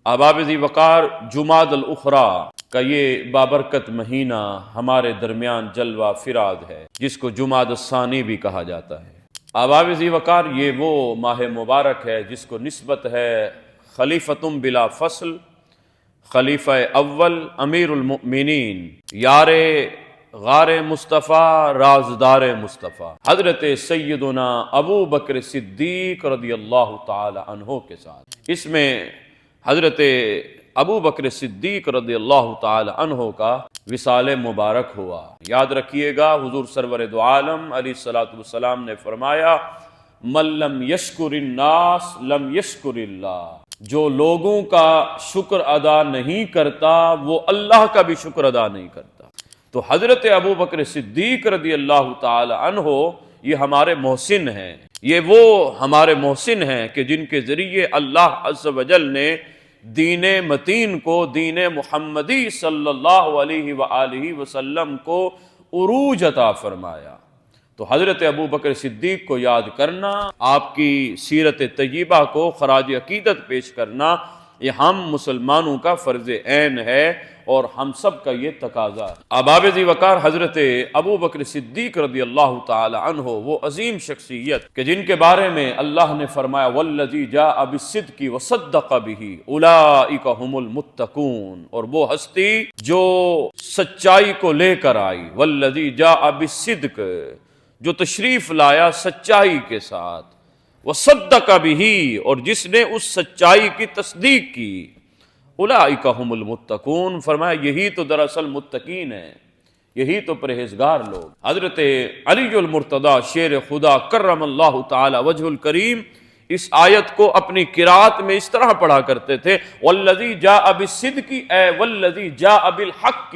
احباب ذی وقار، جمادی الاخری کا یہ بابرکت مہینہ ہمارے درمیان جلوہ فراز ہے، جس کو جمادی الثانی بھی کہا جاتا ہے۔ احباب ذی وقار، یہ وہ ماہ مبارک ہے جس کو نسبت ہے خلیفتم بلا فصل، خلیفہ اول، امیر المؤمنین، یار غار مصطفیٰ، رازدار مصطفیٰ، حضرت سیدنا ابو بکر صدیق رضی اللہ تعالی عنہ کے ساتھ۔ اس میں حضرت ابو بکر صدیق رضی اللہ تعالی عنہ کا وصال مبارک ہوا۔ یاد رکھیے گا، حضور سرور دو عالم علیہ الصلوۃ والسلام نے فرمایا، من لم یشکر الناس لم یشکر اللہ، جو لوگوں کا شکر ادا نہیں کرتا وہ اللہ کا بھی شکر ادا نہیں کرتا۔ تو حضرت ابو بکر صدیق رضی اللہ تعالی عنہ یہ ہمارے محسن ہیں، یہ وہ ہمارے محسن ہیں کہ جن کے ذریعے اللہ عز و جل نے دین متین کو، دین محمدی صلی اللہ علیہ وآلہ وسلم کو عروج عطا فرمایا۔ تو حضرت ابو بکر صدیق کو یاد کرنا، آپ کی سیرت طیبہ کو خراج عقیدت پیش کرنا، یہ ہم مسلمانوں کا فرض عین ہے اور ہم سب کا یہ تقاضا ہے۔ احباب ذی وقار، حضرت ابو بکر صدیق رضی اللہ تعالی عنہ وہ عظیم شخصیت کہ جن کے بارے میں اللہ نے فرمایا، والذی جاء بالصدق وصدق به اولئک هم المتقون، اور وہ ہستی جو سچائی کو لے کر آئی، والذی جاء بالصدق، جو تشریف لایا سچائی کے ساتھ، وصدق به، اور جس نے اس سچائی کی تصدیق کی، اولئک هم المتقون، فرمایا یہی تو دراصل متقین ہیں، یہی تو پرہیزگار لوگ۔ حضرت علی المرتضیٰ شیر خدا کرم اللہ تعالی وجہ الکریم اس آیت کو اپنی قرات میں اس طرح پڑھا کرتے تھے، والذی جاء بالصدق، اے والذی جاء بالحق،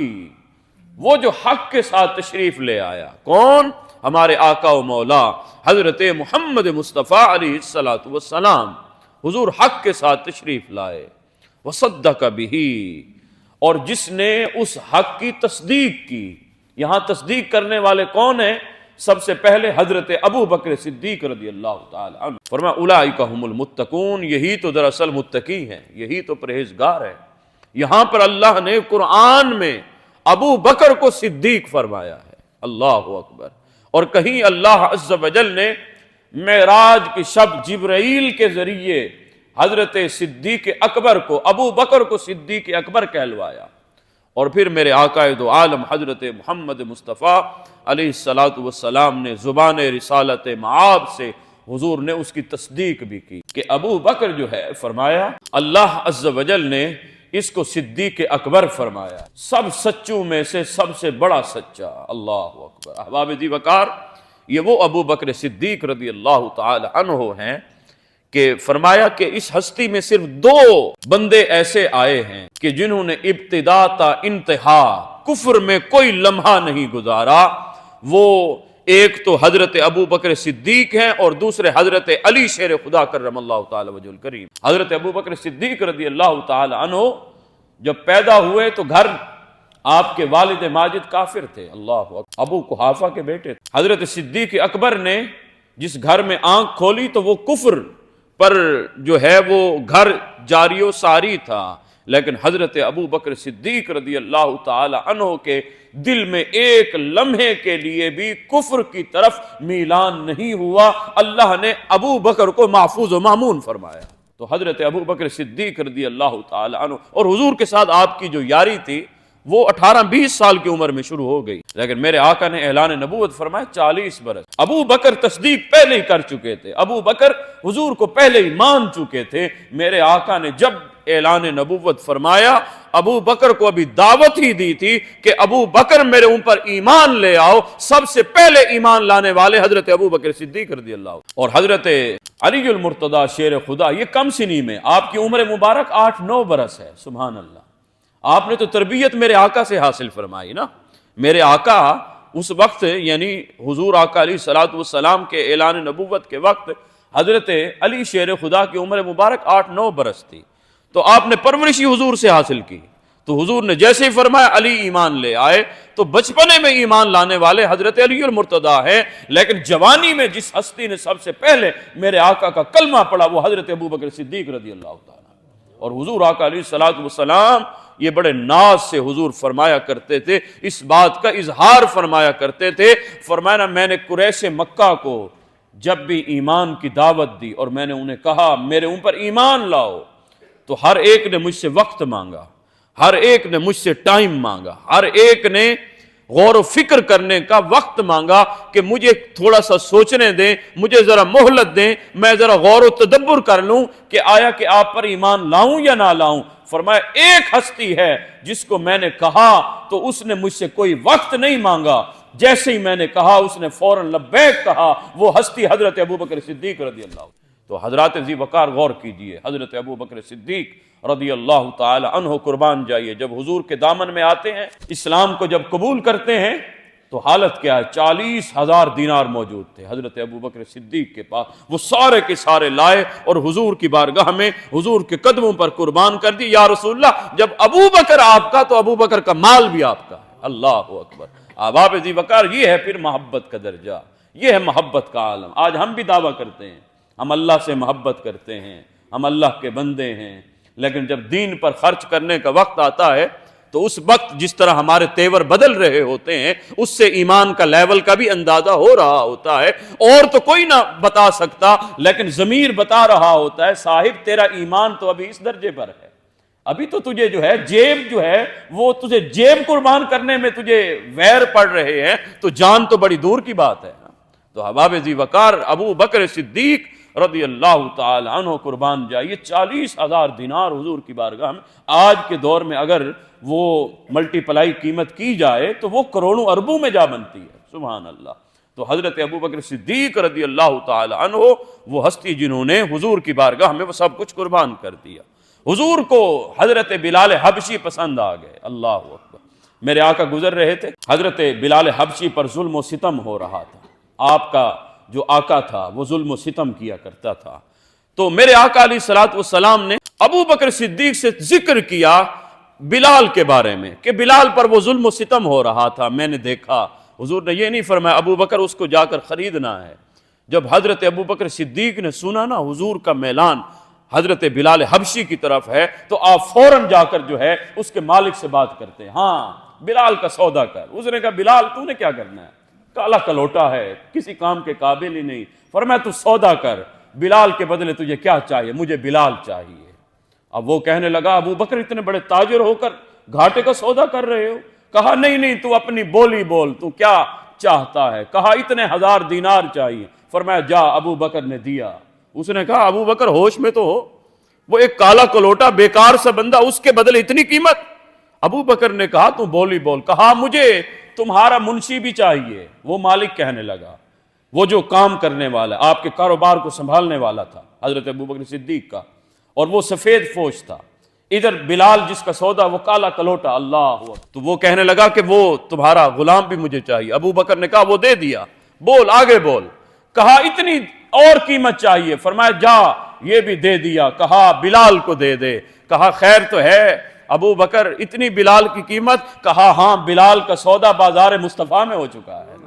وہ جو حق کے ساتھ تشریف لے آیا۔ کون؟ ہمارے آقا و مولا حضرت محمد مصطفیٰ علیہ الصلوۃ والسلام، حضور حق کے ساتھ تشریف لائے، وصدق به، اور جس نے اس حق کی تصدیق کی۔ یہاں تصدیق کرنے والے کون ہیں؟ سب سے پہلے حضرت ابو بکر صدیق رضی اللہ تعالی عنہ۔ فرمایا اولئک هم المتقون، یہی تو دراصل متقی ہیں، یہی تو پرہیزگار ہیں۔ یہاں پر اللہ نے قرآن میں ابو بکر کو صدیق فرمایا ہے، اللہ اکبر۔ اور کہیں اللہ عز و جل نے معراج کی شب جبرائیل کے ذریعے حضرت صدیق اکبر کو، ابو بکر کو صدیق اکبر کہلوایا، اور پھر میرے آقا دو عالم حضرت محمد مصطفیٰ علیہ الصلوۃ والسلام نے زبان رسالت معاب سے حضور نے اس کی تصدیق بھی کی کہ ابو بکر جو ہے، فرمایا اللہ عز و جل نے اس کو صدیق اکبر فرمایا، سب سچوں میں سے سب سے بڑا سچا، اللہ اکبر۔ احباب ذی وقار، یہ وہ ابو بکر صدیق رضی اللہ تعالی عنہ ہیں کہ فرمایا کہ اس ہستی میں صرف دو بندے ایسے آئے ہیں کہ جنہوں نے ابتدا تا انتہا کفر میں کوئی لمحہ نہیں گزارا۔ وہ ایک تو حضرت ابو بکر صدیق ہیں اور دوسرے حضرت علی شیر خدا کرم اللہ تعالی وجہ الکریم۔ حضرت ابو بکر صدیق رضی اللہ تعالی عنہ جب پیدا ہوئے تو گھر آپ کے والد ماجد کافر تھے، اللہ اکبر، ابو قحافہ کے بیٹے تھے۔ حضرت صدیق اکبر نے جس گھر میں آنکھ کھولی تو وہ کفر پر جو ہے وہ گھر جاری و ساری تھا، لیکن حضرت ابو بکر صدیق رضی اللہ تعالی عنہ کے دل میں ایک لمحے کے لیے بھی کفر کی طرف میلان نہیں ہوا۔ اللہ نے ابو بکر کو محفوظ و مامون فرمایا۔ تو حضرت ابو بکر صدیق رضی اللہ تعالی عنہ اور حضور کے ساتھ آپ کی جو یاری تھی وہ 18-20 سال کی عمر میں شروع ہو گئی، لیکن میرے آقا نے اعلان نبوت فرمایا 40 برس۔ ابو بکر تصدیق پہلے ہی کر چکے تھے، ابو بکر حضور کو پہلے ہی مان چکے تھے۔ میرے آقا نے جب اعلان نبوت فرمایا، ابو بکر کو ابھی دعوت ہی دی تھی کہ ابو بکر میرے اوپر ایمان لے آؤ۔ سب سے پہلے ایمان لانے والے حضرت ابو بکر صدیق رضی اللہ عنہ اور حضرت علی المرتضیٰ شیر خدا، یہ کم سنی میں، آپ کی عمر مبارک 8-9 برس ہے، سبحان اللہ۔ آپ نے تو تربیت میرے آقا سے حاصل فرمائی نا۔ میرے آقا اس وقت یعنی حضور آقا علیہ الصلوۃ والسلام کے اعلان نبوت کے وقت حضرت علی شیر خدا کی عمر مبارک 8-9 برس تھی، تو آپ نے پرورشی حضور سے حاصل کی۔ تو حضور نے جیسے ہی فرمایا علی ایمان لے آئے، تو بچپنے میں ایمان لانے والے حضرت علی المرتضیٰ ہیں، لیکن جوانی میں جس ہستی نے سب سے پہلے میرے آقا کا کلمہ پڑھا وہ حضرت ابو بکر صدیق رضی اللہ تعالیٰ۔ اور حضور آقا علیہ الصلوۃ والسلام یہ بڑے ناز سے حضور فرمایا کرتے تھے، اس بات کا اظہار فرمایا کرتے تھے، فرمایا میں نے قریش مکہ کو جب بھی ایمان کی دعوت دی اور میں نے انہیں کہا میرے اوپر ایمان لاؤ، تو ہر ایک نے مجھ سے وقت مانگا، ہر ایک نے مجھ سے ٹائم مانگا، ہر ایک نے غور و فکر کرنے کا وقت مانگا کہ مجھے تھوڑا سا سوچنے دیں، مجھے ذرا مہلت دیں، میں ذرا غور و تدبر کر لوں کہ آیا کہ آپ پر ایمان لاؤں یا نہ لاؤں۔ فرمایا ایک ہستی ہے جس کو میں نے کہا تو اس نے مجھ سے کوئی وقت نہیں مانگا، جیسے ہی میں نے کہا اس نے فوراً لبیک کہا، وہ ہستی حضرت ابوبکر صدیق رضی اللہ عنہ۔ تو حضرات ذی وقار غور کیجئے، حضرت ابوبکر صدیق رضی اللہ تعالی عنہ قربان جائیے جب حضور کے دامن میں آتے ہیں، اسلام کو جب قبول کرتے ہیں تو حالت کیا ہے؟ 40,000 دینار موجود تھے حضرت ابوبکر صدیق کے پاس، وہ سارے کے سارے لائے اور حضور کی بارگاہ میں حضور کے قدموں پر قربان کر دی۔ یا رسول اللہ، جب ابوبکر آپ کا تو ابوبکر کا مال بھی آپ کا ہے۔ اللہ اکبر۔ احباب ذی وقار، یہ ہے پھر محبت کا درجہ، یہ ہے محبت کا عالم۔ آج ہم بھی دعویٰ کرتے ہیں ہم اللہ سے محبت کرتے ہیں، ہم اللہ کے بندے ہیں، لیکن جب دین پر خرچ کرنے کا وقت آتا ہے تو اس وقت جس طرح ہمارے تیور بدل رہے ہوتے ہیں، اس سے ایمان کا لیول کا بھی اندازہ ہو رہا ہوتا ہے۔ اور تو کوئی نہ بتا سکتا، لیکن ضمیر بتا رہا ہوتا ہے صاحب تیرا ایمان تو ابھی اس درجے پر ہے، ابھی تو تجھے جو ہے جیب جو ہے وہ تجھے جیب قربان کرنے میں تجھے ویر پڑ رہے ہیں، تو جان تو بڑی دور کی بات ہے۔ تو احباب ذی وقار، ابو بکر صدیق رضی اللہ تعالی عنہ قربان جائیے 40,000 دینار حضور کی بارگاہ میں، آج کے دور میں اگر وہ ملٹی پلائی قیمت کی جائے تو وہ کروڑوں اربوں میں جا بنتی ہے، سبحان اللہ۔ تو حضرت ابوبکر صدیق رضی اللہ تعالی عنہ وہ ہستی جنہوں نے حضور کی بارگاہ میں وہ سب کچھ قربان کر دیا۔ حضور کو حضرت بلال حبشی پسند آ گئے، اللہ اکبر۔ میرے آقا گزر رہے تھے، حضرت بلال حبشی پر ظلم و ستم ہو رہا تھا، آپ کا جو آقا تھا وہ ظلم و ستم کیا کرتا تھا۔ تو میرے آقا علیہ الصلوۃ والسلام نے ابو بکر صدیق سے ذکر کیا بلال کے بارے میں کہ بلال پر وہ ظلم و ستم ہو رہا تھا، میں نے دیکھا۔ حضور نے یہ نہیں فرمایا ابو بکر اس کو جا کر خریدنا ہے۔ جب حضرت ابو بکر صدیق نے سنا نا حضور کا میلان حضرت بلال حبشی کی طرف ہے، تو آپ فوراً جا کر جو ہے اس کے مالک سے بات کرتے ہیں، ہاں بلال کا سودا کر۔ اس نے کہا بلال تو نے کیا کرنا ہے؟ کالا کلوٹا ہے، کسی کام کے قابل ہی نہیں۔ فرمایا تو سودا کر، بلال کے بدلے تجھے کیا چاہیے؟ مجھے بلال چاہیے۔ اب وہ کہنے لگا ابو بکر اتنے بڑے تاجر ہو کر گھاٹے کا سودا کر رہے ہو؟ کہا نہیں تو اپنی بولی بول، تو کیا چاہتا ہے؟ کہا اتنے 1000 دینار چاہیے۔ فرمایا جا، ابو بکر نے دیا۔ اس نے کہا ابو بکر ہوش میں تو ہو، وہ ایک کالا کلوٹا بیکار سا بندہ، اس کے بدلے اتنی قیمت؟ ابو بکر نے کہا تو بولی بول۔ کہا مجھے تمہارا منشی بھی چاہیے۔ وہ مالک کہنے لگا، وہ جو کام کرنے والا آپ کے کاروبار کو سنبھالنے والا تھا حضرت ابوبکر صدیق کا، اور وہ سفید فوش تھا، ادھر بلال جس کا سودا وہ کالا کلوٹا، اللہ ہوا۔ تو وہ کہنے لگا کہ وہ تمہارا غلام بھی مجھے چاہیے۔ ابو بکر نے کہا وہ دے دیا، بول آگے بول۔ کہا اتنی اور قیمت چاہیے۔ فرمایا جا، یہ بھی دے دیا۔ کہا بلال کو دے دے۔ کہا خیر تو ہے ابو بکر، اتنی بلال کی قیمت؟ کہا ہاں، بلال کا سودا بازار مصطفیٰ میں ہو چکا ہے۔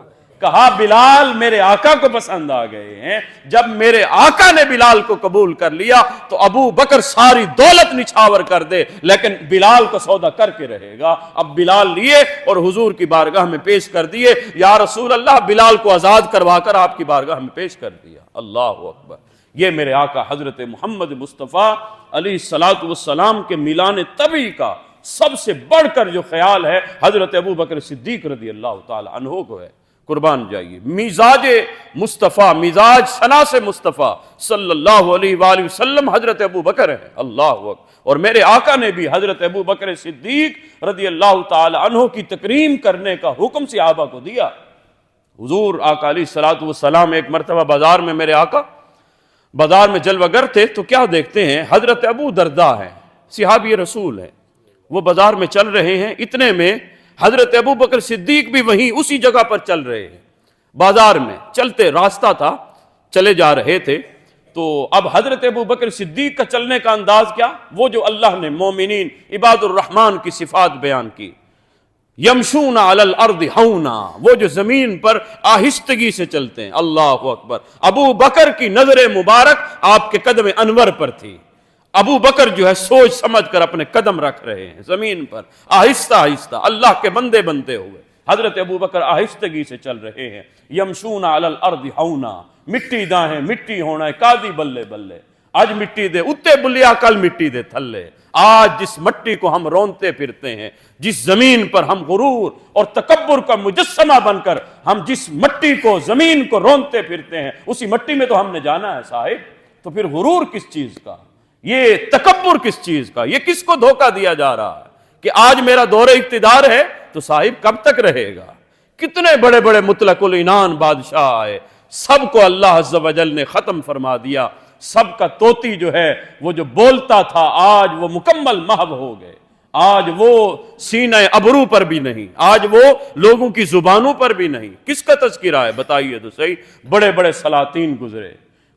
کہا بلال میرے آقا کو پسند آ گئے ہیں، جب میرے آقا نے بلال کو قبول کر لیا تو ابو بکر ساری دولت نچھاور کر دے لیکن بلال کو سودا کر کے رہے گا۔ اب بلال لیے اور حضور کی بارگاہ میں پیش کر دیے۔ یا رسول اللہ، بلال کو آزاد کروا کر آپ کی بارگاہ میں پیش کر دیا۔ اللہ اکبر۔ یہ میرے آقا حضرت محمد مصطفیٰ علیہ الصلوۃ والسلام کے میلان طبی کا سب سے بڑھ کر جو خیال ہے حضرت ابو بکر صدیق رضی اللہ تعالی عنہ کو ہے، قربان جائیے۔ مزاج مصطفیٰ، مزاج شناس مصطفیٰ صلی اللہ علیہ وآلہ وسلم حضرت ابو بکر ہے، اللہ اکبر۔ اور میرے آقا نے بھی حضرت ابو بکر صدیق رضی اللہ تعالی عنہ کی تکریم کرنے کا حکم صحابہ کو دیا۔ حضور آقا علیہ الصلوۃ والسلام ایک مرتبہ بازار میں، میرے آقا بازار میں جلوہ گر تھے، تو کیا دیکھتے ہیں حضرت ابو درداء ہیں، صحابی رسول ہیں، وہ بازار میں چل رہے ہیں، اتنے میں حضرت ابو بکر صدیق بھی وہیں اسی جگہ پر چل رہے ہیں، بازار میں چلتے، راستہ تھا، چلے جا رہے تھے۔ تو اب حضرت ابو بکر صدیق کا چلنے کا انداز کیا؟ وہ جو اللہ نے مومنین عباد الرحمن کی صفات بیان کی، یمشون علی الارض ہونا، وہ جو زمین پر آہستگی سے چلتے ہیں، اللہ اکبر۔ ابو بکر کی نظر مبارک آپ کے قدم انور پر تھی، ابو بکر جو ہے سوچ سمجھ کر اپنے قدم رکھ رہے ہیں زمین پر، آہستہ آہستہ اللہ کے بندے بنتے ہوئے حضرت ابو بکر آہستگی سے چل رہے ہیں۔ یمشون علی الارض ہونا، مٹی داہیں مٹی ہونا ہے قاضی بلے بلے، آج مٹی دے اتے بلیا کل مٹی دے تھلے۔ آج جس مٹی کو ہم رونتے پھرتے ہیں، جس زمین پر ہم غرور اور تکبر کا مجسمہ بن کر ہم جس مٹی کو زمین کو رونتے پھرتے ہیں، اسی مٹی میں تو ہم نے جانا ہے صاحب۔ تو پھر غرور کس چیز کا، یہ تکبر کس چیز کا، یہ کس کو دھوکہ دیا جا رہا ہے کہ آج میرا دور اقتدار ہے تو صاحب کب تک رہے گا؟ کتنے بڑے بڑے مطلق العنان بادشاہ آئے، سب کو اللہ عز و جل نے ختم فرما دیا۔ سب کا طوطی جو ہے وہ جو بولتا تھا آج وہ مکمل محو ہو گئے، آج وہ سینہ ابرو پر بھی نہیں، آج وہ لوگوں کی زبانوں پر بھی نہیں۔ کس کا تذکرہ ہے بتائیے تو صحیح؟ بڑے بڑے سلاطین گزرے،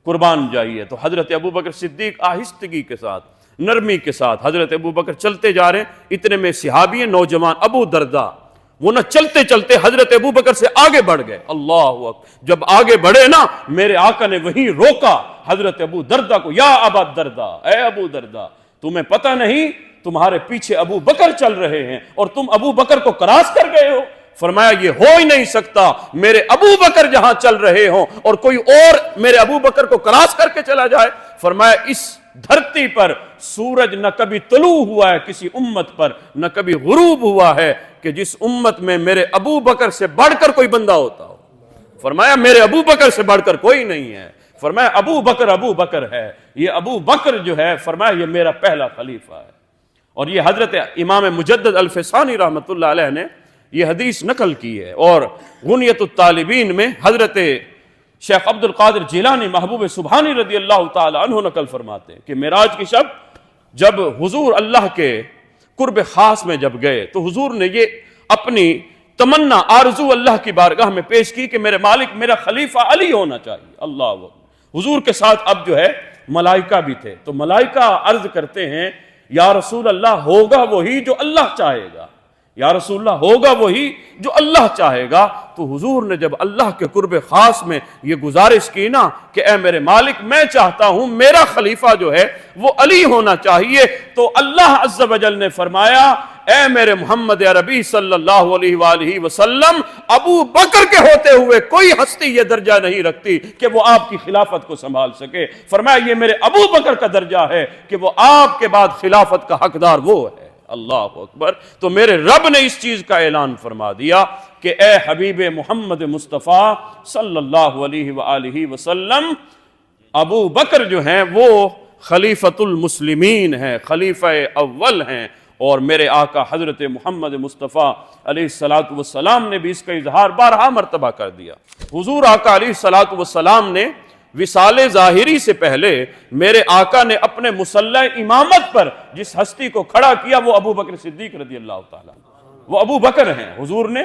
قربان جائیے۔ تو حضرت ابوبکر صدیق آہستگی کے ساتھ، نرمی کے ساتھ حضرت ابوبکر چلتے جا رہے ہیں۔ اتنے میں صحابی ہیں نوجوان ابو دردہ، وہ نہ چلتے چلتے حضرت ابوبکر سے آگے بڑھ گئے۔ اللہ اکبر، جب آگے بڑھے نا میرے آقا نے وہیں روکا حضرت ابو دردہ کو، یا ابا دردہ، اے ابو دردہ، تمہیں پتہ نہیں تمہارے پیچھے ابو بکر چل رہے ہیں اور تم ابو بکر کو کراس کر گئے ہو؟ فرمایا یہ ہو ہی نہیں سکتا، میرے ابو بکر جہاں چل رہے ہوں اور کوئی اور میرے ابو بکر کو کراس کر کے چلا جائے۔ فرمایا اس دھرتی پر سورج نہ کبھی طلوع ہوا ہے کسی امت پر، نہ کبھی غروب ہوا ہے کہ جس امت میں میرے ابو بکر سے بڑھ کر کوئی بندہ ہوتا ہو۔ فرمایا میرے ابو بکر سے بڑھ کر کوئی نہیں ہے۔ فرمایا ابو بکر ہے، یہ ابو بکر جو ہے فرمایا یہ میرا پہلا خلیفہ ہے۔ اور یہ حضرت امام مجدد الفسانی رحمۃ اللہ علیہ نے یہ حدیث نقل کی ہے، اور غنیت الطالبین میں حضرت شیخ عبد القادر جیلانی محبوب سبحانی رضی اللہ تعالی عنہ نقل فرماتے ہیں کہ معراج کی شب جب حضور اللہ کے قرب خاص میں جب گئے تو حضور نے یہ اپنی تمنا آرزو اللہ کی بارگاہ میں پیش کی کہ میرے مالک میرا خلیفہ علی ہونا چاہیے۔ اللہ اکبر۔ حضور کے ساتھ اب جو ہے ملائکہ بھی تھے، تو ملائکہ عرض کرتے ہیں یا رسول اللہ ہوگا وہی جو اللہ چاہے گا، یا رسول اللہ ہوگا وہی جو اللہ چاہے گا۔ تو حضور نے جب اللہ کے قرب خاص میں یہ گزارش کی نا کہ اے میرے مالک میں چاہتا ہوں میرا خلیفہ جو ہے وہ علی ہونا چاہیے، تو اللہ عز و جل نے فرمایا اے میرے محمد عربی صلی اللہ علیہ وآلہ وسلم، ابو بکر کے ہوتے ہوئے کوئی ہستی یہ درجہ نہیں رکھتی کہ وہ آپ کی خلافت کو سنبھال سکے۔ فرمایا یہ میرے ابو بکر کا درجہ ہے کہ وہ آپ کے بعد خلافت کا حقدار وہ ہے۔ اللہ اکبر۔ تو میرے رب نے اس چیز کا اعلان فرما دیا کہ اے حبیب محمد مصطفیٰ صلی اللہ علیہ وآلہ وسلم، ابو بکر جو ہیں وہ خلیفۃ المسلمین ہیں، خلیفہ اول ہیں، اور میرے آقا حضرت محمد مصطفیٰ علیہ السلام نے بھی اس کا اظہار بارہا مرتبہ کر دیا۔ حضور آقا علیہ السلام نے وصال ظاہری سے پہلے میرے آقا نے اپنے مصلی امامت پر جس ہستی کو کھڑا کیا وہ ابو بکر صدیق رضی اللہ تعالیٰ، وہ ابو بکر ہیں۔ حضور نے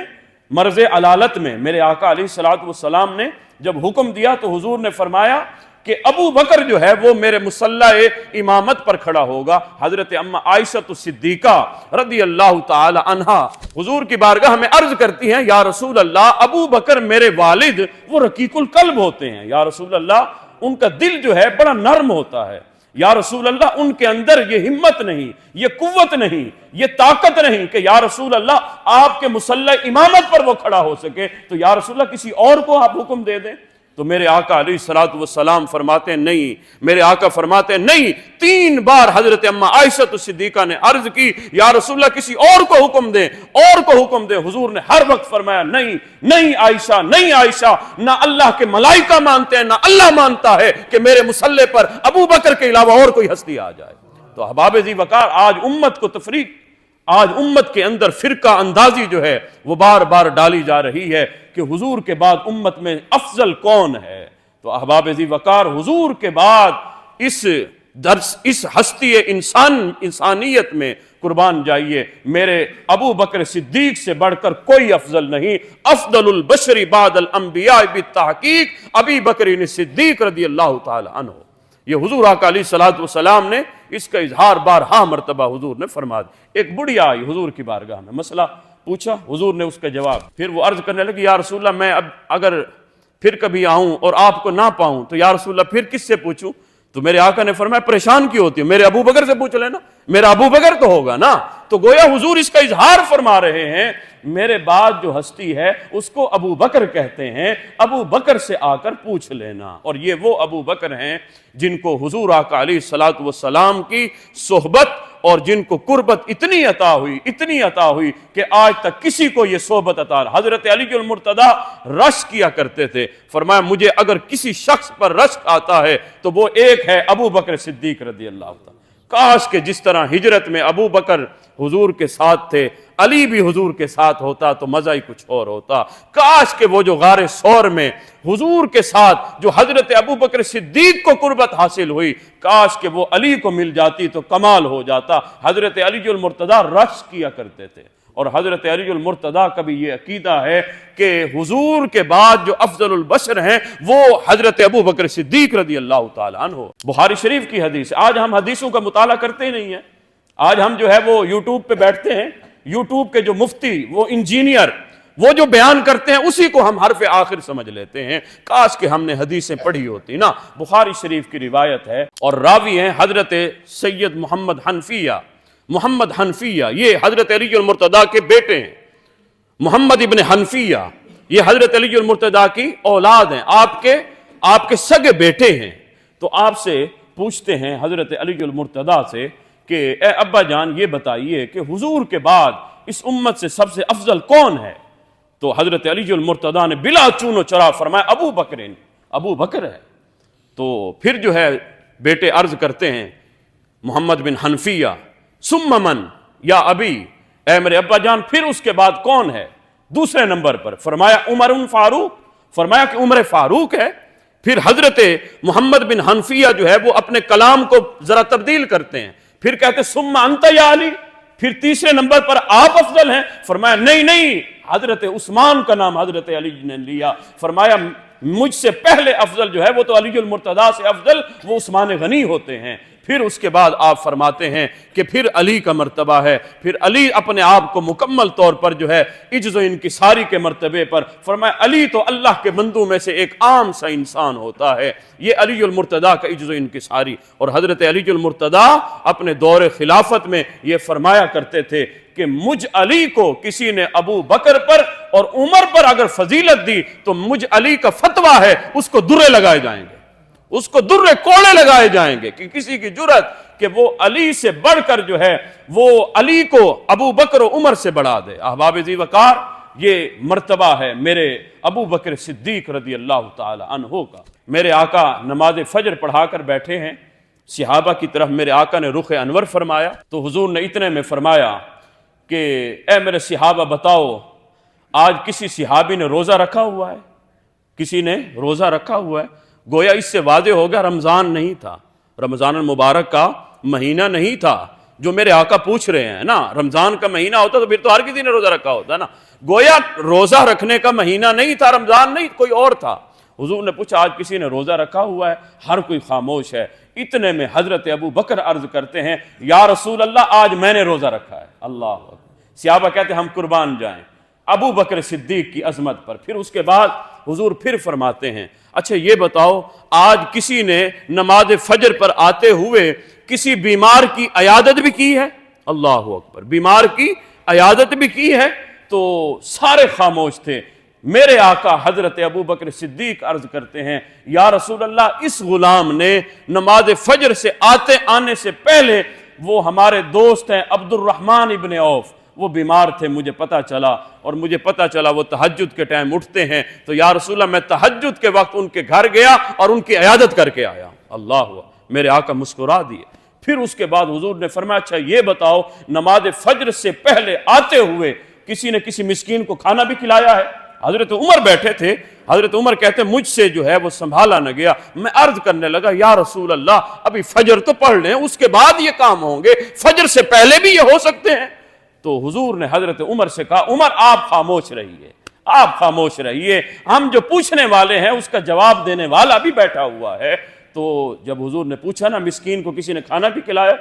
مرض علالت میں میرے آقا علیہ السلام نے جب حکم دیا تو حضور نے فرمایا کہ ابو بکر جو ہے وہ میرے مصلی امامت پر کھڑا ہوگا۔ حضرت اما عائشہ صدیقہ رضی اللہ تعالی عنہا حضور کی بارگاہ میں عرض کرتی ہیں یا رسول اللہ ابو بکر میرے والد وہ رقیق القلب ہوتے ہیں، یا رسول اللہ ان کا دل جو ہے بڑا نرم ہوتا ہے، یا رسول اللہ ان کے اندر یہ ہمت نہیں، یہ قوت نہیں، یہ طاقت نہیں کہ یا رسول اللہ آپ کے مصلی امامت پر وہ کھڑا ہو سکے، تو یا رسول اللہ کسی اور کو آپ حکم دے دیں۔ تو میرے آقا علیہ السلام فرماتے ہیں نہیں، میرے آقا فرماتے ہیں نہیں۔ 3 بار حضرت اما عائشہ صدیقہ نے عرض کی یا رسول اللہ کسی اور کو حکم دیں، اور کو حکم دیں۔ حضور نے ہر وقت فرمایا نہیں نہیں عائشہ، نہیں عائشہ، نہ اللہ کے ملائکہ مانتے ہیں نہ اللہ مانتا ہے کہ میرے مصلی پر ابو بکر کے علاوہ اور کوئی ہستی آ جائے۔ تو احباب ذی وقار، آج امت کو تفریق، آج امت کے اندر فرقہ اندازی جو ہے وہ بار بار ڈالی جا رہی ہے کہ حضور کے بعد امت میں افضل کون ہے۔ تو احباب ذی وقار، حضور کے بعد اس ہستی انسانیت میں قربان جائیے میرے ابو بکر صدیق سے بڑھ کر کوئی افضل نہیں۔ افضل البشر بعد الانبیاء بالتحقیق ابی بکر صدیق رضی اللہ تعالی عنہ۔ یہ حضور آقا علیہ السلام نے اس کا اظہار بارہا مرتبہ حضور نے فرما دیا۔ ایک بڑھیا آئی حضور کی بارگاہ میں، مسئلہ پوچھا، حضور نے اس کا جواب، پھر وہ عرض کرنے لگی یا رسول اللہ میں اب اگر پھر کبھی آؤں اور آپ کو نہ پاؤں تو یا رسول اللہ پھر کس سے پوچھوں؟ تو میرے آقا نے فرمایا پریشان کیوں ہوتی ہے، میرے ابو بکر سے پوچھ لینا، میرا ابو بکر تو ہوگا نا۔ تو گویا حضور اس کا اظہار فرما رہے ہیں میرے بعد جو ہستی ہے اس کو ابو بکر کہتے ہیں، ابو بکر سے آ کر پوچھ لینا۔ اور یہ وہ ابو بکر ہیں جن کو حضور آقا علیہ الصلوۃ والسلام کی صحبت اور جن کو قربت اتنی عطا ہوئی کہ آج تک کسی کو یہ صحبت عطا۔ حضرت علی المرتضیٰ رشک کیا کرتے تھے، فرمایا مجھے اگر کسی شخص پر رشک آتا ہے تو وہ ایک ہے ابو بکر صدیق رضی اللہ تعالیٰ۔ کاش کہ جس طرح ہجرت میں ابو بکر حضور کے ساتھ تھے، علی بھی حضور کے ساتھ ہوتا تو مزہ ہی کچھ اور ہوتا۔ کاش کہ وہ جو غار ثور میں حضور کے ساتھ جو حضرت ابو بکر صدیق کو قربت حاصل ہوئی، کاش کہ وہ علی کو مل جاتی تو کمال ہو جاتا۔ حضرت علی المرتضیٰ رشک کیا کرتے تھے، اور حضرت علی المرتضیٰ کا بھی یہ عقیدہ ہے کہ حضور کے بعد جو افضل البشر ہیں وہ حضرت ابو بکر صدیق رضی اللہ تعالیٰ عنہ۔ بخاری شریف کی حدیث، آج ہم حدیثوں کا مطالعہ کرتے ہی نہیں ہیں، آج ہم جو ہے وہ یوٹیوب پہ بیٹھتے ہیں، یوٹیوب کے جو مفتی، وہ انجینئر، وہ جو بیان کرتے ہیں اسی کو ہم حرف آخر سمجھ لیتے ہیں۔ کاش کہ ہم نے حدیثیں پڑھی ہوتی نا۔ بخاری شریف کی روایت ہے اور راوی ہیں حضرت سید محمد حنفیہ، یہ حضرت علی المرتضیٰ کے بیٹے ہیں، محمد ابن حنفیہ، یہ حضرت علی المرتضیٰ کی اولاد ہیں، آپ کے سگے بیٹے ہیں۔ تو آپ سے پوچھتے ہیں حضرت علی المرتضیٰ سے کہ اے ابا جان یہ بتائیے کہ حضور کے بعد اس امت سے سب سے افضل کون ہے؟ تو حضرت علی المرتضیٰ نے بلا چون و چرا فرمایا ابو بکر ہے۔ تو پھر جو ہے بیٹے عرض کرتے ہیں محمد بن حنفیہ ثم من یا ابی، اے میرے ابا جان پھر اس کے بعد کون ہے دوسرے نمبر پر؟ فرمایا عمر فاروق، فرمایا کہ عمر فاروق ہے۔ پھر حضرت محمد بن حنفیہ جو ہے وہ اپنے کلام کو ذرا تبدیل کرتے ہیں، پھر کہتے ثم انت یا علی، پھر تیسرے نمبر پر آپ افضل ہیں۔ فرمایا نہیں، حضرت عثمان کا نام حضرت علی نے لیا، فرمایا مجھ سے پہلے افضل جو ہے وہ تو علی المرتضیٰ سے افضل وہ عثمان غنی ہوتے ہیں۔ پھر اس کے بعد آپ فرماتے ہیں کہ پھر علی کا مرتبہ ہے، پھر علی اپنے آپ کو مکمل طور پر جو ہے عجز و انکساری کے مرتبے پر، فرمایا علی تو اللہ کے بندوں میں سے ایک عام سا انسان ہوتا ہے، یہ علی المرتضیٰ کا عجز و انکساری۔ اور حضرت علی المرتضیٰ اپنے دور خلافت میں یہ فرمایا کرتے تھے کہ مجھ علی کو کسی نے ابو بکر پر اور عمر پر اگر فضیلت دی تو مجھ علی کا فتویٰ ہے اس کو درے لگائے جائیں گے، اس کو درے کوڑے لگائے جائیں گے کہ کسی کی جرت کہ وہ علی سے بڑھ کر جو ہے وہ علی کو ابو بکر و عمر سے بڑھا دے۔ احباب ذی وقار، یہ مرتبہ ہے میرے ابو بکر صدیق رضی اللہ تعالی عنہ کا۔ میرے آقا نماز فجر پڑھا کر بیٹھے ہیں، صحابہ کی طرف میرے آقا نے رخ انور فرمایا تو حضور نے اتنے میں فرمایا کہ اے میرے صحابہ بتاؤ آج کسی صحابی نے روزہ رکھا ہوا ہے؟ کسی نے روزہ رکھا ہوا ہے؟ گویا اس سے واضح ہو گیا رمضان نہیں تھا، رمضان المبارک کا مہینہ نہیں تھا جو میرے آقا پوچھ رہے ہیں نا۔ رمضان کا مہینہ ہوتا تو پھر تو ہر کسی نے روزہ رکھا ہوتا نا۔ گویا روزہ رکھنے کا مہینہ نہیں تھا، رمضان نہیں، کوئی اور تھا۔ حضور نے پوچھا آج کسی نے روزہ رکھا ہوا ہے؟ ہر کوئی خاموش ہے۔ اتنے میں حضرت ابو بکر عرض کرتے ہیں یا رسول اللہ آج میں نے روزہ رکھا ہے۔ اللہ اکبر۔ صحابہ کہتے ہیں ہم قربان جائیں ابو بکر صدیق کی عظمت پر۔ پھر اس کے بعد حضور پھر فرماتے ہیں اچھا یہ بتاؤ آج کسی نے نماز فجر پر آتے ہوئے کسی بیمار کی عیادت بھی کی ہے؟ اللہ اکبر، بیمار کی عیادت بھی کی ہے؟ تو سارے خاموش تھے۔ میرے آقا حضرت ابو بکر صدیق عرض کرتے ہیں یا رسول اللہ اس غلام نے نماز فجر سے آنے سے پہلے وہ ہمارے دوست ہیں عبد الرحمن ابن عوف، وہ بیمار تھے، مجھے پتہ چلا اور مجھے پتہ چلا وہ تہجد کے ٹائم اٹھتے ہیں، تو یا رسول اللہ میں تہجد کے وقت ان کے گھر گیا اور ان کی عیادت کر کے آیا۔ اللہ میرے آقا مسکرا دیے۔ پھر اس کے بعد حضور نے فرمایا اچھا یہ بتاؤ نماز فجر سے پہلے آتے ہوئے کسی نے کسی مسکین کو کھانا بھی کھلایا ہے؟ حضرت عمر بیٹھے تھے، حضرت عمر کہتے ہیں مجھ سے جو ہے وہ سنبھالا نہ گیا، میں عرض کرنے لگا یا رسول اللہ ابھی فجر تو پڑھ لیں اس کے بعد یہ کام ہوں گے، فجر سے پہلے بھی یہ ہو سکتے ہیں؟ تو حضور نے حضرت عمر سے کہا عمر آپ خاموش رہیے، آپ خاموش رہیے، ہم جو پوچھنے والے ہیں اس کا جواب دینے والا بھی بیٹھا ہوا ہے۔ تو جب حضور نے پوچھا نا مسکین کو کسی نے کھانا بھی کھلایا،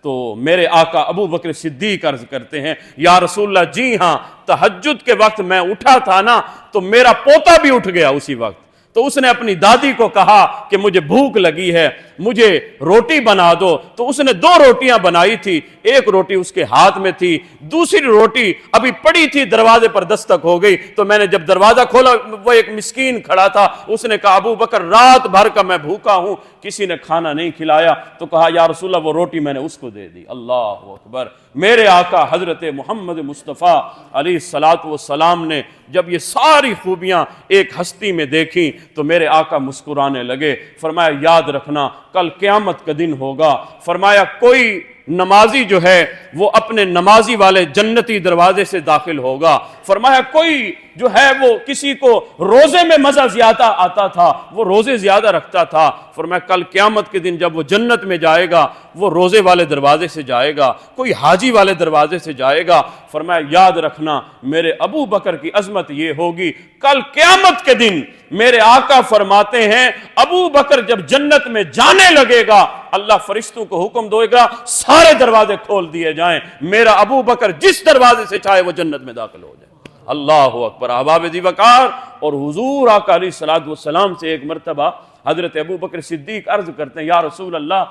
تو میرے آقا ابو بکر صدیق عرض کرتے ہیں یا رسول اللہ جی ہاں تہجد کے وقت میں اٹھا تھا نا تو میرا پوتا بھی اٹھ گیا اسی وقت، تو اس نے اپنی دادی کو کہا کہ مجھے بھوک لگی ہے، مجھے روٹی بنا دو۔ تو اس نے 2 روٹیاں بنائی تھی، ایک روٹی اس کے ہاتھ میں تھی، دوسری روٹی ابھی پڑی تھی، دروازے پر دستک ہو گئی۔ تو میں نے جب دروازہ کھولا، وہ ایک مسکین کھڑا تھا، اس نے کہا ابو بکر رات بھر کا میں بھوکا ہوں، کسی نے کھانا نہیں کھلایا۔ تو کہا یا رسول اللہ وہ روٹی میں نے اس کو دے دی۔ اللہ اکبر! میرے آقا حضرت محمد مصطفیٰ علیہ الصلاۃ والسلام نے جب یہ ساری خوبیاں ایک ہستی میں دیکھیں تو میرے آقا مسکرانے لگے۔ فرمایا یاد رکھنا کل قیامت کا دن ہوگا، فرمایا کوئی نمازی جو ہے وہ اپنے نمازی والے جنتی دروازے سے داخل ہوگا، فرمایا کوئی جو ہے وہ کسی کو روزے میں مزہ زیادہ آتا تھا وہ روزے زیادہ رکھتا تھا، فرمایا کل قیامت کے دن جب وہ جنت میں جائے گا وہ روزے والے دروازے سے جائے گا، کوئی حاجی والے دروازے سے جائے گا۔ فرمایا یاد رکھنا میرے ابو بکر کی عظمت یہ ہوگی کل قیامت کے دن میرے آقا فرماتے ہیں ابو بکر جب جنت میں جانے لگے گا اللہ فرشتوں کو حکم دے گا سارے دروازے کھول دیے جائیں، میرا ابو بکر جس دروازے سے چاہے وہ جنت میں داخل ہو جائے۔ اللہ اکبر! احباب ذی وقار، اور حضور آقا علیہ الصلوۃ والسلام سے ایک مرتبہ حضرت ابو بکر صدیق عرض کرتے ہیں یا رسول اللہ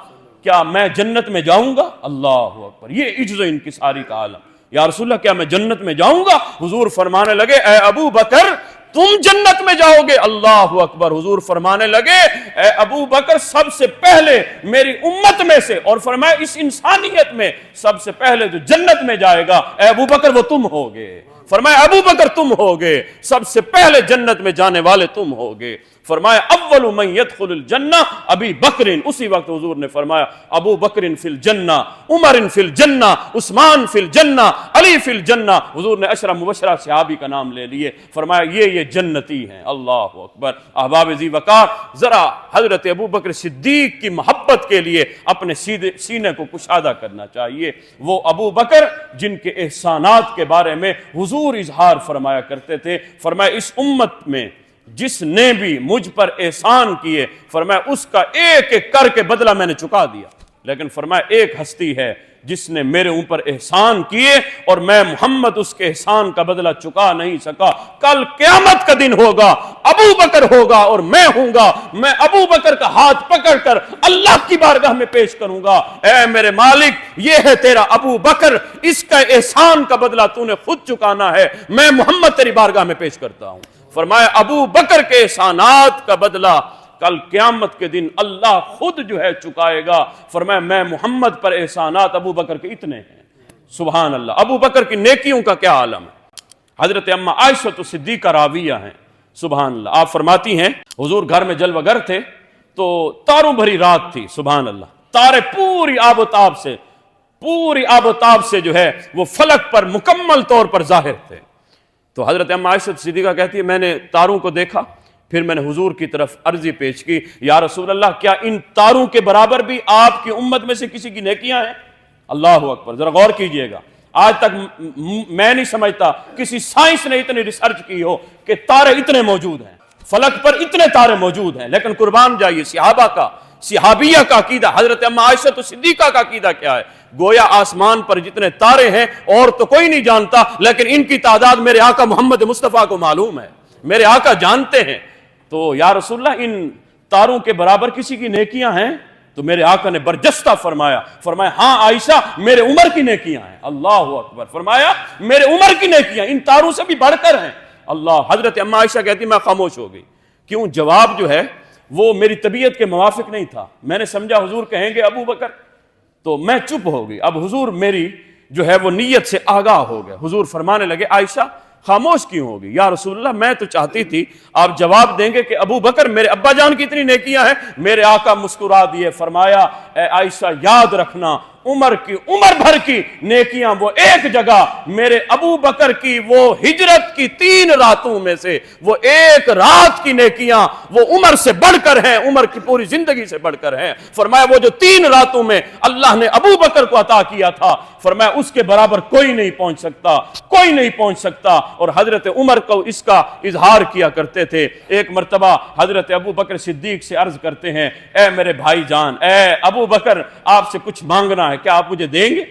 کیا میں جنت میں جاؤں گا؟ اللہ اکبر! یہ عجز و انکساری کا عالم، یا رسول اللہ کیا میں جنت میں جاؤں گا؟ حضور فرمانے لگے اے ابو بکر تم جنت میں جاؤ گے۔ اللہ اکبر! حضور فرمانے لگے اے ابو بکر سب سے پہلے میری امت میں سے، اور فرمایا اس انسانیت میں سب سے پہلے جو جنت میں جائے گا اے ابو بکر وہ تم ہوگے۔ فرمایا ابو بکر تم ہوگے، سب سے پہلے جنت میں جانے والے تم ہوگے۔ فرمایا اول من يدخل الجنہ ابی بکر، اسی وقت حضور نے فرمایا ابو بکر فی الجنہ، عمر فی الجنہ، عثمان فی الجنہ، علی فی الجنہ۔ حضور نے 10 مبشرہ صحابی کا نام لے لیے، فرمایا یہ جنتی ہیں۔ اللہ اکبر! احباب ذی وقار، ذرا حضرت ابو بکر صدیق کی محبت کے لیے اپنے سینے کو کشادہ کرنا چاہیے۔ وہ ابو بکر جن کے احسانات کے بارے میں حضور اظہار فرمایا کرتے تھے، فرمایا اس امت میں جس نے بھی مجھ پر احسان کیے فرمایا اس کا ایک ایک کر کے بدلہ میں نے چکا دیا، لیکن فرمایا ایک ہستی ہے جس نے میرے اوپر احسان کیے اور میں محمد اس کے احسان کا بدلہ چکا نہیں سکا، کل قیامت کا دن ہوگا ابو بکر ہوگا اور میں ہوں گا، میں ابو بکر کا ہاتھ پکڑ کر اللہ کی بارگاہ میں پیش کروں گا، اے میرے مالک یہ ہے تیرا ابو بکر، اس کا احسان کا بدلہ تو نے خود چکانا ہے، میں محمد تیری بارگاہ میں پیش کرتا ہوں۔ فرمایا ابو بکر کے احسانات کا بدلہ کل قیامت کے دن اللہ خود جو ہے چکائے گا۔ فرمایا میں محمد پر احسانات ابو بکر کے اتنے ہیں۔ سبحان اللہ! ابو بکر کی نیکیوں کا کیا عالم ہے۔ حضرت اما عائشہ صدیقہ راویہ ہیں، سبحان اللہ، آپ فرماتی ہیں حضور گھر میں جلوہ گر تھے تو تاروں بھری رات تھی، سبحان اللہ، تارے پوری آب و تاب سے جو ہے وہ فلک پر مکمل طور پر ظاہر تھے۔ تو حضرت اما عائشہ صدیقہ کہتی ہے میں نے تاروں کو دیکھا، پھر میں نے حضور کی طرف عرضی پیش کی یا رسول اللہ کیا ان تاروں کے برابر بھی آپ کی امت میں سے کسی کی نیکیاں ہیں؟ اللہ اکبر! ذرا غور کیجئے گا، آج تک میں نہیں سمجھتا کسی سائنس نے اتنی ریسرچ کی ہو کہ تارے اتنے موجود ہیں، فلک پر اتنے تارے موجود ہیں، لیکن قربان جائیے صحابیہ کا عقیدہ، حضرت اما عائشہ صدیقہ کا عقیدہ کیا ہے؟ گویا آسمان پر جتنے تارے ہیں اور تو کوئی نہیں جانتا، لیکن ان کی تعداد میرے آقا محمد مصطفیٰ کو معلوم ہے، میرے آقا جانتے ہیں۔ تو یا رسول اللہ ان تاروں کے برابر کسی کی نیکیاں ہیں؟ تو میرے آقا نے برجستہ فرمایا ہاں عائشہ میرے عمر کی نیکیاں ہیں۔ اللہ اکبر! فرمایا میرے عمر کی نیکیاں ان تاروں سے بھی بڑھ کر ہیں۔ اللہ! حضرت اما عائشہ کہتی میں خاموش ہو گئی، کیوں؟ جواب جو ہے وہ میری طبیعت کے موافق نہیں تھا، میں نے سمجھا حضور کہیں گے ابو بکر، تو میں چپ ہو گئی۔ اب حضور میری جو ہے وہ نیت سے آگاہ ہو گئے، حضور فرمانے لگے عائشہ خاموش کیوں ہوگی؟ یا رسول اللہ میں تو چاہتی تھی آپ جواب دیں گے کہ ابو بکر میرے ابا جان کی اتنی نیکیاں ہیں۔ میرے آقا مسکرا دیے، فرمایا اے عائشہ یاد رکھنا عمر بھر کی نیکیاں وہ ایک جگہ، میرے ابو بکر کی وہ ہجرت کی 3 راتوں میں سے وہ ایک رات کی نیکیاں وہ عمر سے بڑھ کر ہیں، عمر کی پوری زندگی سے بڑھ کر ہیں۔ فرمایا وہ جو 3 راتوں میں اللہ نے ابو بکر کو عطا کیا تھا فرمایا اس کے برابر کوئی نہیں پہنچ سکتا، اور حضرت عمر کو اس کا اظہار کیا کرتے تھے۔ ایک مرتبہ حضرت ابو بکر صدیق سے عرض کرتے ہیں اے میرے بھائی جان، اے ابو بکر آپ سے کچھ مانگنا ہے، کیا آپ مجھے دیں گے؟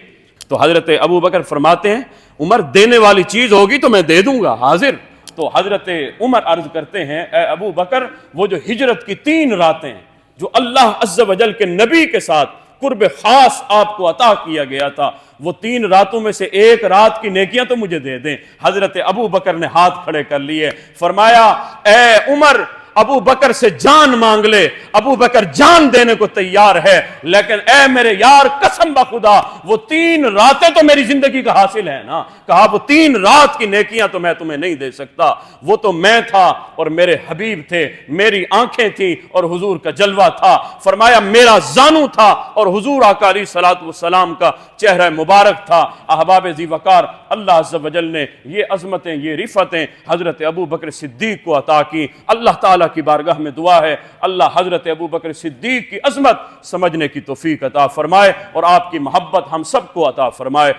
تو حضرت ابو بکر فرماتے ہیں عمر دینے والی چیز ہوگی تو میں دے دوں گا، حاضر۔ تو حضرت عمر عرض کرتے ہیں اے ابو بکر وہ جو ہجرت کی 3 راتیں جو اللہ عز و جل کے نبی کے ساتھ قرب خاص آپ کو عطا کیا گیا تھا، وہ 3 راتوں میں سے ایک رات کی نیکیاں تو مجھے دے دیں۔ حضرت ابو بکر نے ہاتھ کھڑے کر لیے، فرمایا اے عمر ابو بکر سے جان مانگ لے، ابو بکر جان دینے کو تیار ہے، لیکن اے میرے یار قسم بخدا وہ 3 راتیں تو میری زندگی کا حاصل ہے نا۔ کہا وہ 3 رات کی نیکیاں تو میں تمہیں نہیں دے سکتا، وہ تو میں تھا اور میرے حبیب تھے، میری آنکھیں تھیں اور حضور کا جلوہ تھا۔ فرمایا میرا زانو تھا اور حضور آقا علیہ الصلوۃ والسلام کا چہرہ مبارک تھا۔ احباب ذی وقار، اللہ عز و جل نے یہ عظمتیں، یہ رفعتیں حضرت ابو بکر صدیق کو عطا کی۔ اللہ تعالیٰ کی بارگاہ میں دعا ہے اللہ حضرت ابو بکر صدیق کی عظمت سمجھنے کی توفیق عطا فرمائے اور آپ کی محبت ہم سب کو عطا فرمائے۔